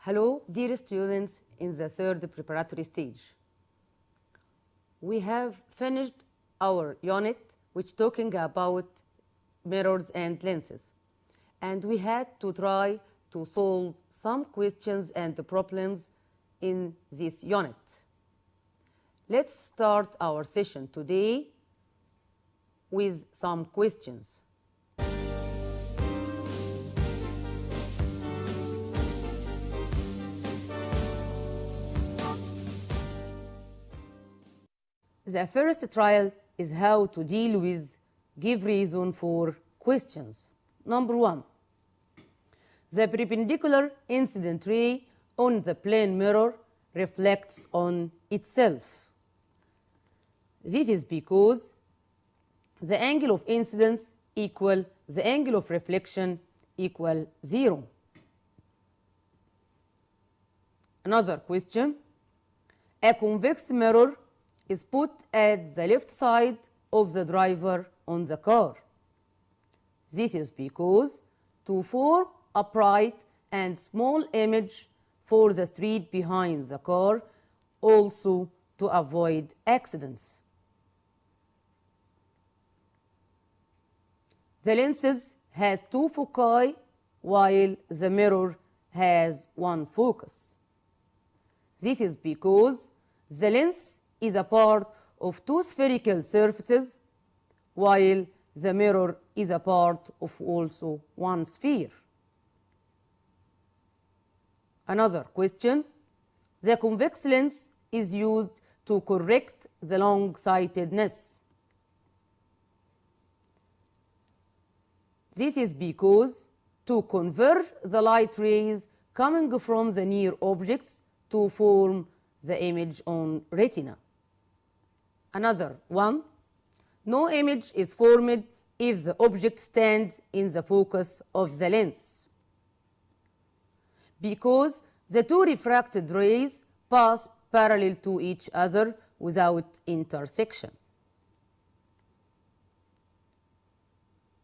Hello, dear students in the third preparatory stage. We have finished our unit which talking about mirrors and lenses. And we had to try to solve some questions and problems in this unit. Let's start our session today with some questions. The first trial is how to deal with give reason for questions. Number 1. The perpendicular incident ray on the plane mirror reflects on itself. This is because the angle of incidence equal the angle of reflection equal 0. Another question. A convex mirror is put at the left side of the driver on the car. This is because to form a bright and small image for the street behind the car, also to avoid accidents. The lenses has 2 foci while the mirror has 1 focus. This is because the lens is a part of 2 spherical surfaces while the mirror is a part of also 1 sphere. Another question. The convex lens is used to correct the long-sightedness. This is because to converge the light rays coming from the near objects to form the image on retina. Another one. No image is formed if the object stands in the focus of the lens, because the 2 refracted rays pass parallel to each other without intersection.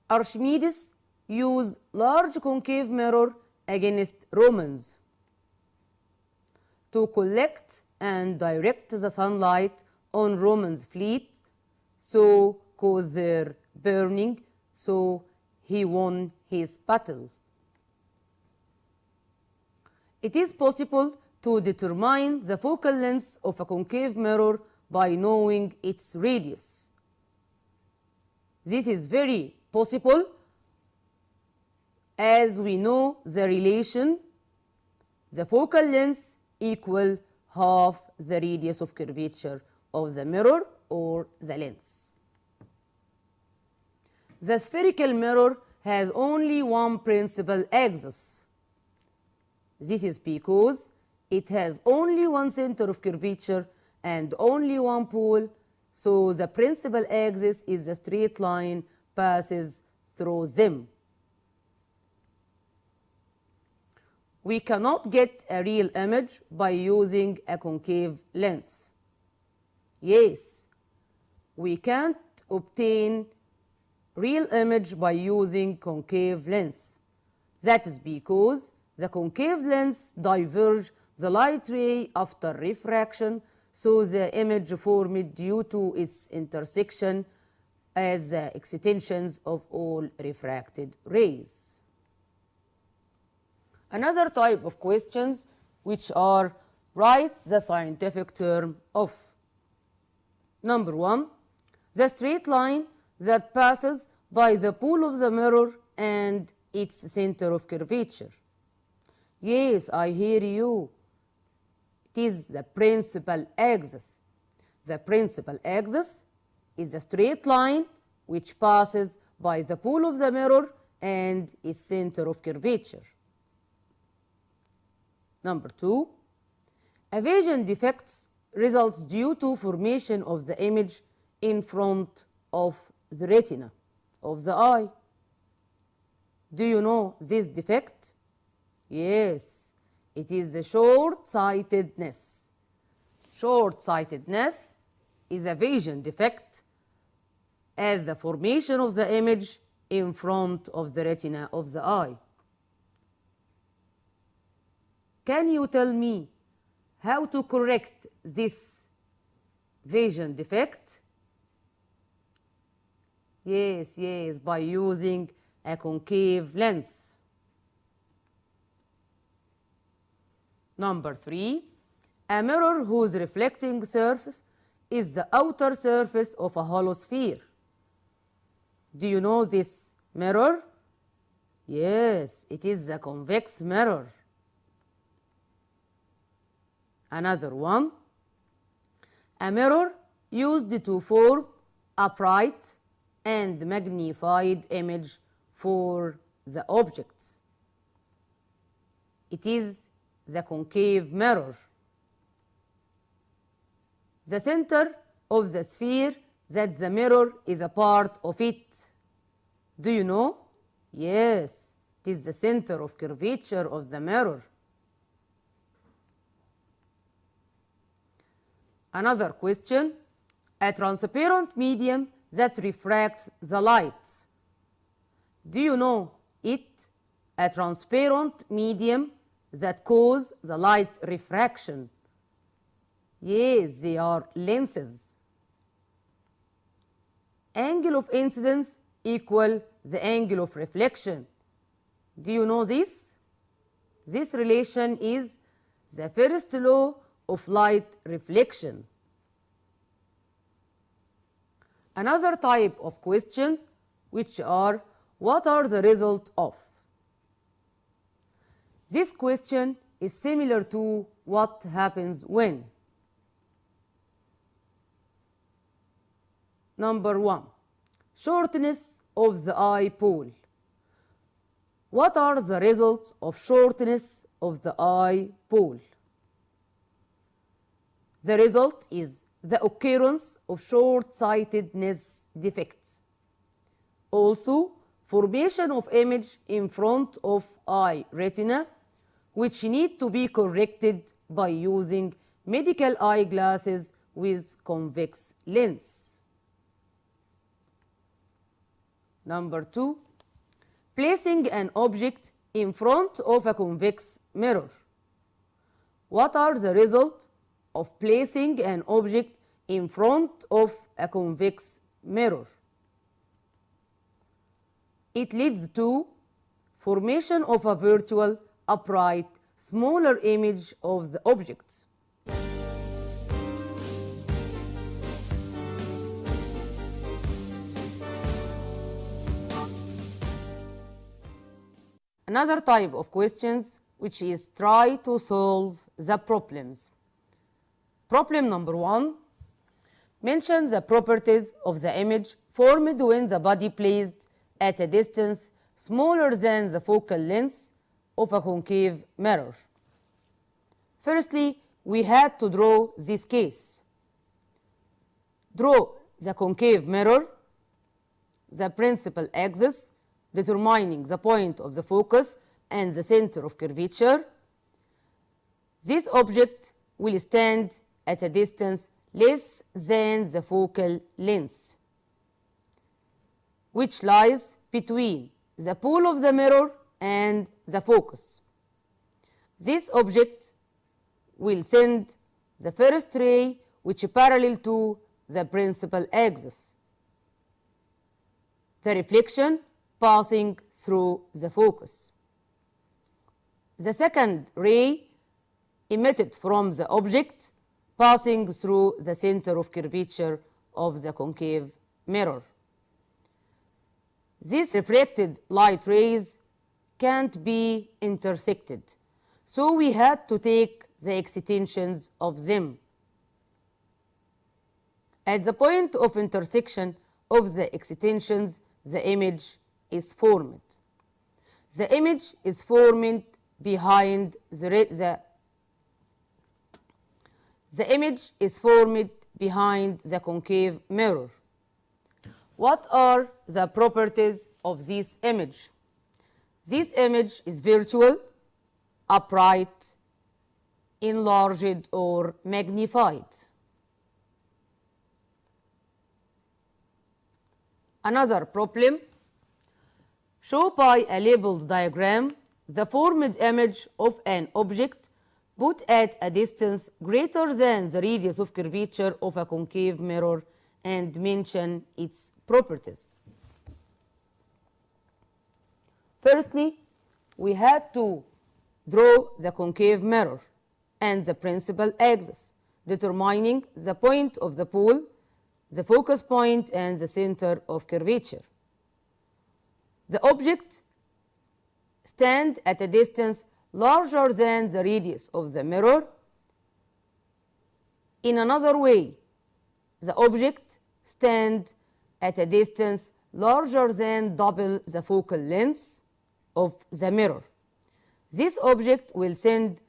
Archimedes used large concave mirror against Romans to collect and direct the sunlight on Romans' fleet, so cause their burning, so he won his battle. It is possible to determine the focal length of a concave mirror by knowing its radius. This is very possible as we know the relation the focal length equal half the radius of curvature of the mirror or the lens. The spherical mirror has only 1 principal axis. This is because it has only 1 center of curvature and only 1 pole, so the principal axis is the straight line passes through them. We cannot get a real image by using a concave lens. Yes, we can't obtain real image by using concave lens. That is because the concave lens diverge the light ray after refraction, so the image formed due to its intersection as the extensions of all refracted rays. Another type of questions which are write the scientific term of. Number 1. The straight line that passes by the pole of the mirror and its center of curvature. Yes, I hear you. It is the principal axis. The principal axis is a straight line which passes by the pole of the mirror and its center of curvature. Number 2. A vision defects results due to formation of the image in front of the retina of the eye. Do you know this defect? Yes, it is the short-sightedness. Short-sightedness is a vision defect as the formation of the image in front of the retina of the eye. Can you tell me how to correct this vision defect? Yes, by using a concave lens. Number 3, a mirror whose reflecting surface is the outer surface of a hollow sphere. Do you know this mirror? Yes, it is the convex mirror. Another one, a mirror used to form a bright and magnified image for the object. It is the concave mirror. The center of the sphere that the mirror is a part of it. Do you know? Yes, it is the center of curvature of the mirror. Another question, a transparent medium that refracts the light. Do you know it? A transparent medium that causes the light refraction. Yes, they are lenses. Angle of incidence equal the angle of reflection. Do you know this? This relation is the first law of light reflection. Another type of questions which are, what are the results of? This question is similar to what happens when. Number 1, shortness of the eye pole. What are the results of shortness of the eye pole? The result is the occurrence of short-sightedness defects. Also, formation of image in front of eye retina, which need to be corrected by using medical eyeglasses with convex lens. Number 2, placing an object in front of a convex mirror. What are the results of placing an object in front of a convex mirror? It leads to formation of a virtual, upright, smaller image of the object. Another type of questions which is try to solve the problems. Problem number 1, mention the properties of the image formed when the body placed at a distance smaller than the focal length of a concave mirror. Firstly, we had to draw this case. Draw the concave mirror, the principal axis, determining the point of the focus and the center of curvature. This object will stand at a distance less than the focal length, which lies between the pole of the mirror and the focus. This object will send the first ray which is parallel to the principal axis, the reflection passing through the focus. The second ray emitted from the object passing through the center of curvature of the concave mirror. These reflected light rays can't be intersected, so we had to take the extensions of them. At the point of intersection of the extensions, the image is formed. The image is formed behind the image is formed behind the concave mirror. What are the properties of this image? This image is virtual, upright, enlarged or magnified. Another problem, show by a labeled diagram the formed image of an object put at a distance greater than the radius of curvature of a concave mirror and mention its properties. Firstly, we had to draw the concave mirror and the principal axis, determining the point of the pole, the focus point, and the center of curvature. The object stands at a distance larger than the radius of the mirror. In another way, the object stands at a distance larger than double the focal length of the mirror. This object will send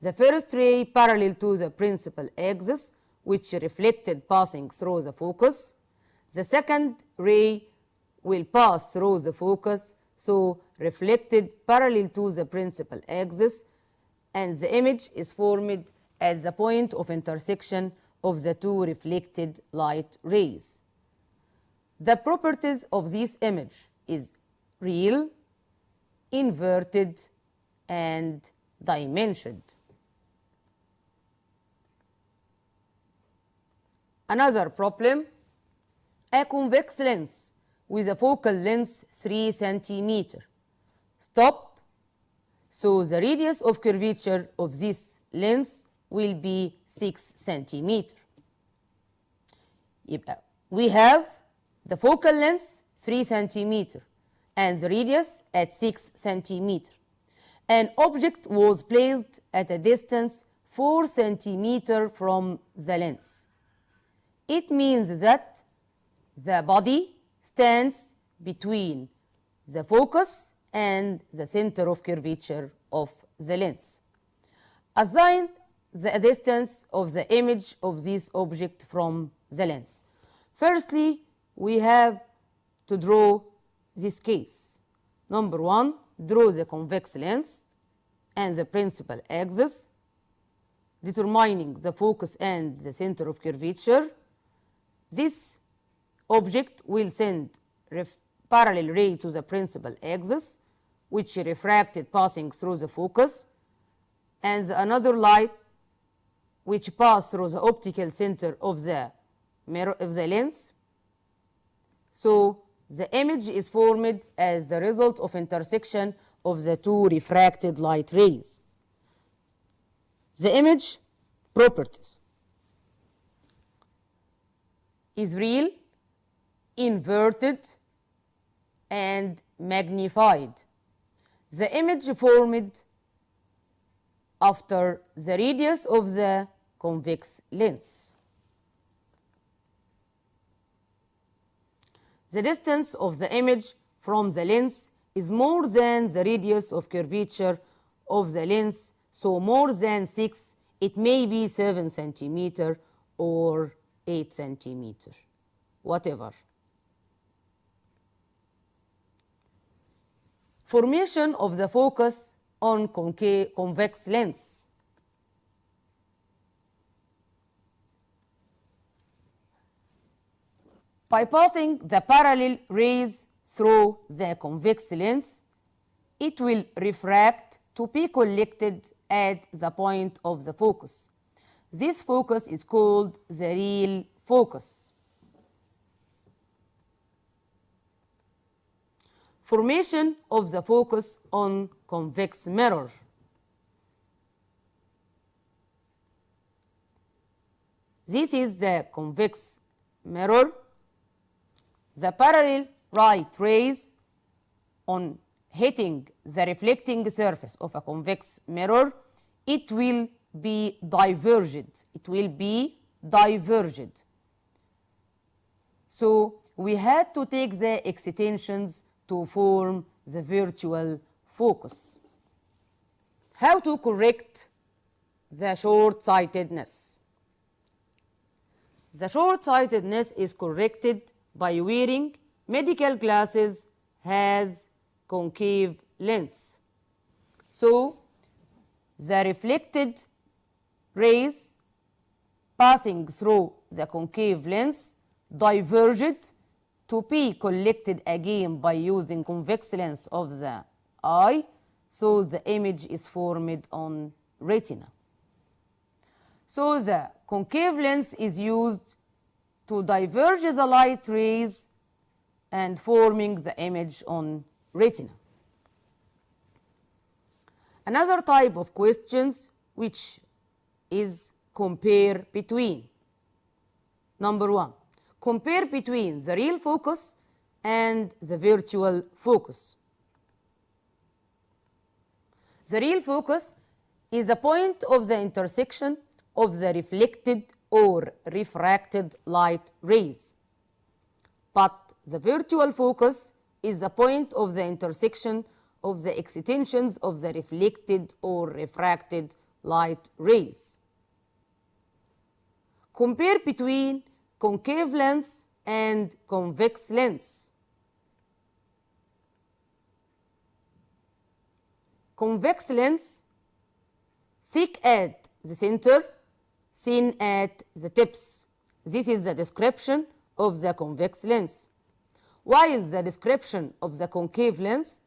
the first ray parallel to the principal axis, which reflected passing through the focus. The second ray will pass through the focus, so reflected parallel to the principal axis, and the image is formed at the point of intersection of the two reflected light rays. The properties of this image is real, inverted, and dimensioned. Another problem, a convex lens with a focal length 3 cm. Stop. So the radius of curvature of this lens will be 6 cm. We have the focal length 3 cm and the radius at 6 cm. An object was placed at a distance 4 cm from the lens. It means that the body stands between the focus and the center of curvature of the lens. Assign the distance of the image of this object from the lens. Firstly, we have to draw this case. Number 1, draw the convex lens and the principal axis, determining the focus and the center of curvature. This object will send parallel ray to the principal axis, which refracted passing through the focus, and another light which pass through the optical center of the mirror of the lens. So the image is formed as the result of intersection of the two refracted light rays. The image properties is real, inverted, and magnified. The image formed after the radius of the convex lens. The distance of the image from the lens is more than the radius of curvature of the lens, so more than 6, it may be 7 cm or 8 cm, whatever. Formation of the focus on convex lens. By passing the parallel rays through the convex lens, it will refract to be collected at the point of the focus. This focus is called the real focus. Formation of the focus on convex mirror. This is the convex mirror. The parallel light rays on hitting the reflecting surface of a convex mirror, it will be diverged. It will be diverged. So we had to take the extensions to form the virtual focus. How to correct the short-sightedness? The short-sightedness is corrected by wearing medical glasses has concave lens. So the reflected rays passing through the concave lens diverged to be collected again by using convex lens of the eye, so the image is formed on retina. So the concave lens is used to diverge the light rays and forming the image on retina. Another type of questions which is compare between. Number 1, compare between the real focus and the virtual focus. The real focus is the point of the intersection of the reflected or refracted light rays. But the virtual focus is the point of the intersection of the extensions of the reflected or refracted light rays. Compare between concave lens and convex lens. Convex lens, thick at the center, thin at the tips. This is the description of the convex lens. While the description of the concave lens,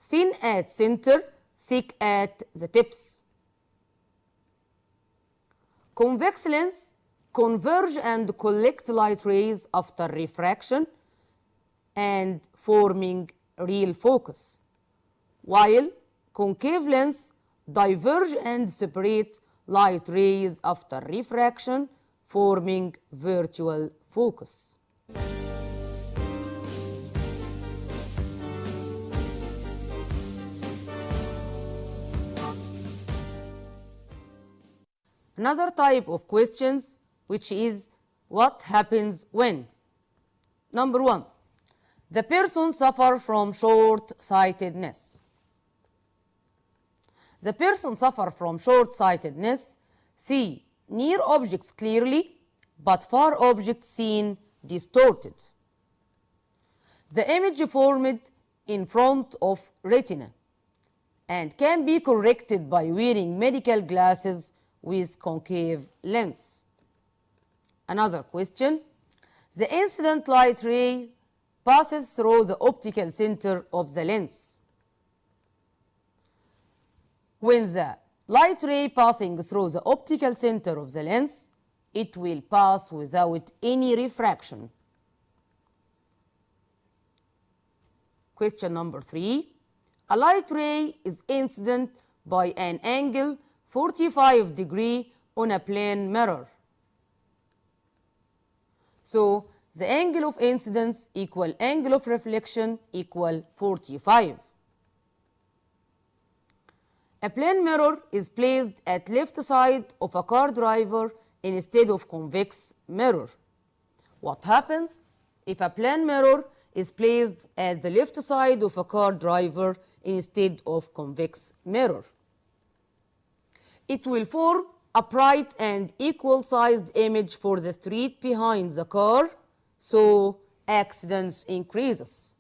thin at center, thick at the tips. Convex lens converge and collect light rays after refraction and forming real focus, while concave lens diverge and separate light rays after refraction, forming virtual focus. Another type of questions which is what happens when. Number 1, the person suffers from short-sightedness. The person suffers from short-sightedness, see near objects clearly, but far objects seen distorted. The image formed in front of retina and can be corrected by wearing medical glasses with concave lens. Another question, the incident light ray passes through the optical center of the lens. When the light ray passing through the optical center of the lens, it will pass without any refraction. Question number 3, a light ray is incident by an angle 45 degrees on a plane mirror. So the angle of incidence equal angle of reflection equal 45. A plane mirror is placed at left side of a car driver instead of convex mirror. What happens if a plane mirror is placed at the left side of a car driver instead of convex mirror? It will form a bright and equal-sized image for the street behind the car, so accidents increases.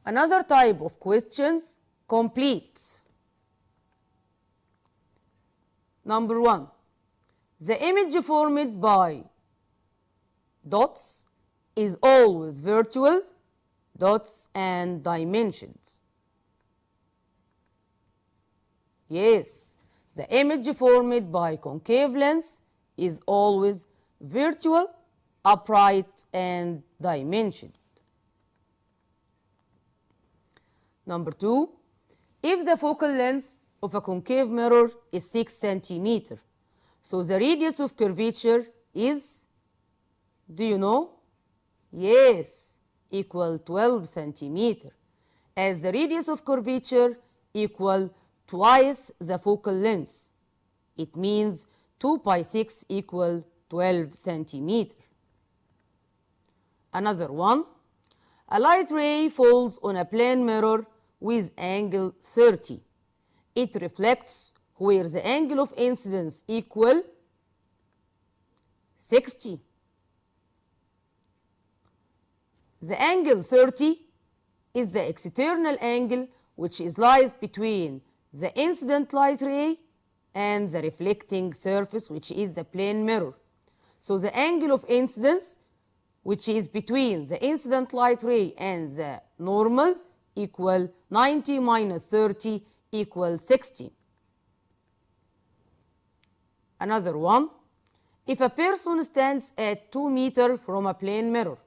Another type of questions, complete. Number 1, the image formed by dots is always virtual, dots and dimensions. Yes, the image formed by concave lens is always virtual, upright and dimensioned. Number 2, if the focal length of a concave mirror is 6 centimeters, so the radius of curvature is, do you know? Yes, equal 12 centimeters, as the radius of curvature equal twice the focal length. It means 2 by 6 equal 12 centimeters. Another one, a light ray falls on a plane mirror with angle 30. It reflects where the angle of incidence equal 60. The angle 30 is the external angle which lies between the incident light ray and the reflecting surface, which is the plane mirror. So the angle of incidence, which is between the incident light ray and the normal, equal 90 minus 30 equals 60. Another one. If a person stands at 2 meters from a plane mirror,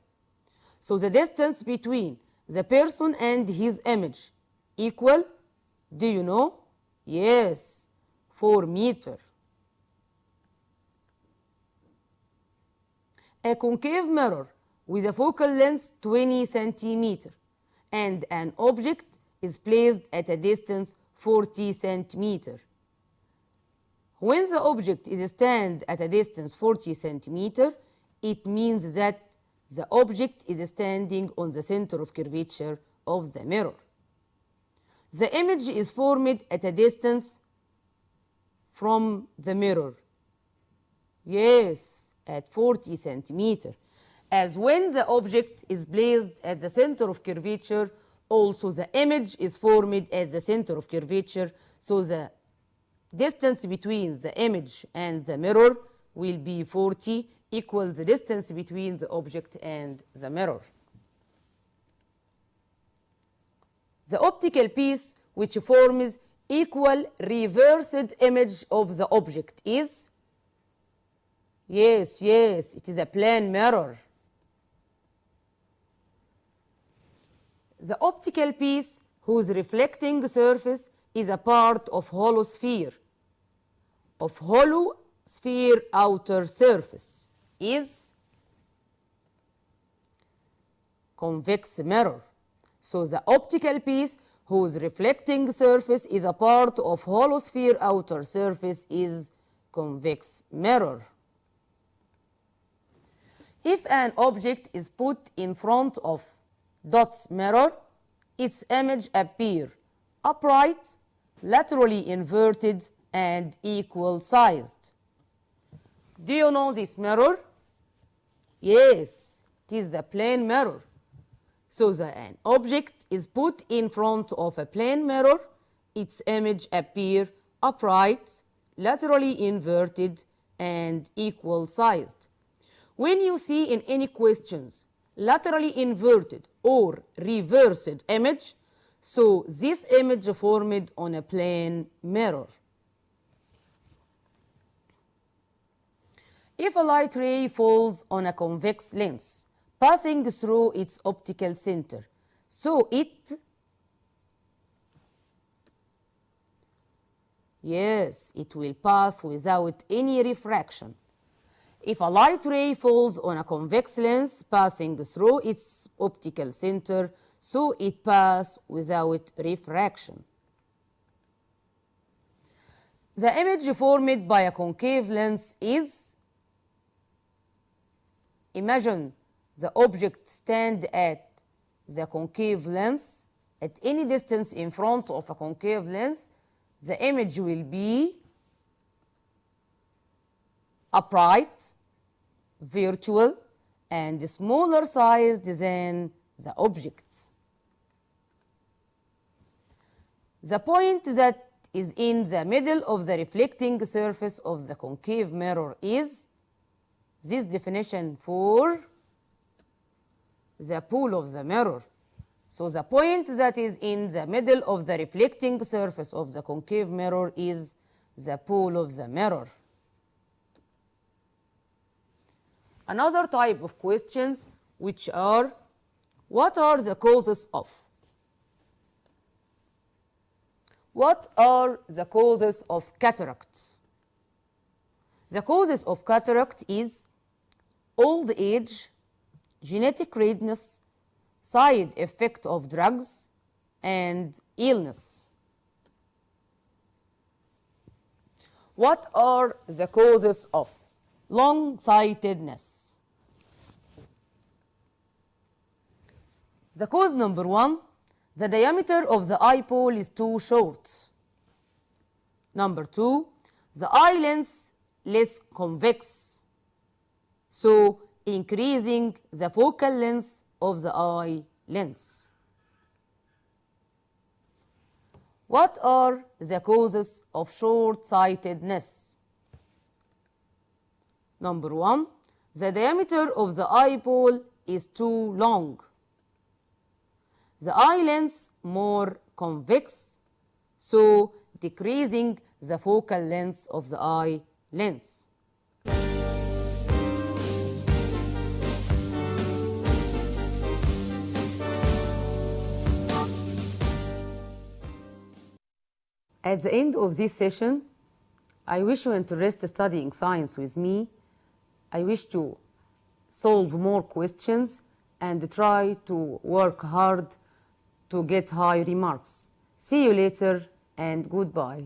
so the distance between the person and his image equal, do you know? Yes, 4 meters. A concave mirror with a focal length 20 centimeters and an object is placed at a distance 40 centimeters. When the object is stand at a distance 40 centimeters, it means that the object is standing on the center of curvature of the mirror. The image is formed at a distance from the mirror. Yes, at 40 centimeters. As when the object is placed at the center of curvature, also the image is formed at the center of curvature, so the distance between the image and the mirror will be 40, equals the distance between the object and the mirror. The optical piece which forms equal reversed image of the object is, yes, it is a plane mirror. The optical piece whose reflecting surface is a part of hollow sphere outer surface is convex mirror. So the optical piece whose reflecting surface is a part of hollow sphere outer surface is convex mirror. If an object is put in front of dots mirror, its image appear upright, laterally inverted, and equal sized. Do you know this mirror? Yes, it is the plane mirror. So an object is put in front of a plane mirror, its image appear upright, laterally inverted, and equal sized. When you see in any questions laterally inverted or reversed image, so this image formed on a plane mirror. If a light ray falls on a convex lens passing through its optical center, so it will pass without any refraction. If a light ray falls on a convex lens passing through its optical center, so it passes without refraction. The image formed by a concave lens is, imagine the object stand at the concave lens at any distance in front of a concave lens, the image will be upright, virtual, and smaller sized than the object. The point that is in the middle of the reflecting surface of the concave mirror is, this definition for the pole of the mirror. So the point that is in the middle of the reflecting surface of the concave mirror is the pole of the mirror. Another type of questions which are, what are the causes of? What are the causes of cataract? The causes of cataract is old age, genetic redness, side effect of drugs, and illness. What are the causes of long-sightedness? The cause number 1, the diameter of the eyeball is too short. Number 2, the eye lens less convex, so increasing the focal length of the eye lens. What are the causes of short-sightedness? Number 1, the diameter of the eyeball is too long. The eye lens more convex, so decreasing the focal length of the eye length. At the end of this session, I wish you interest studying science with me. I wish to solve more questions and try to work hard to get high remarks. See you later and goodbye.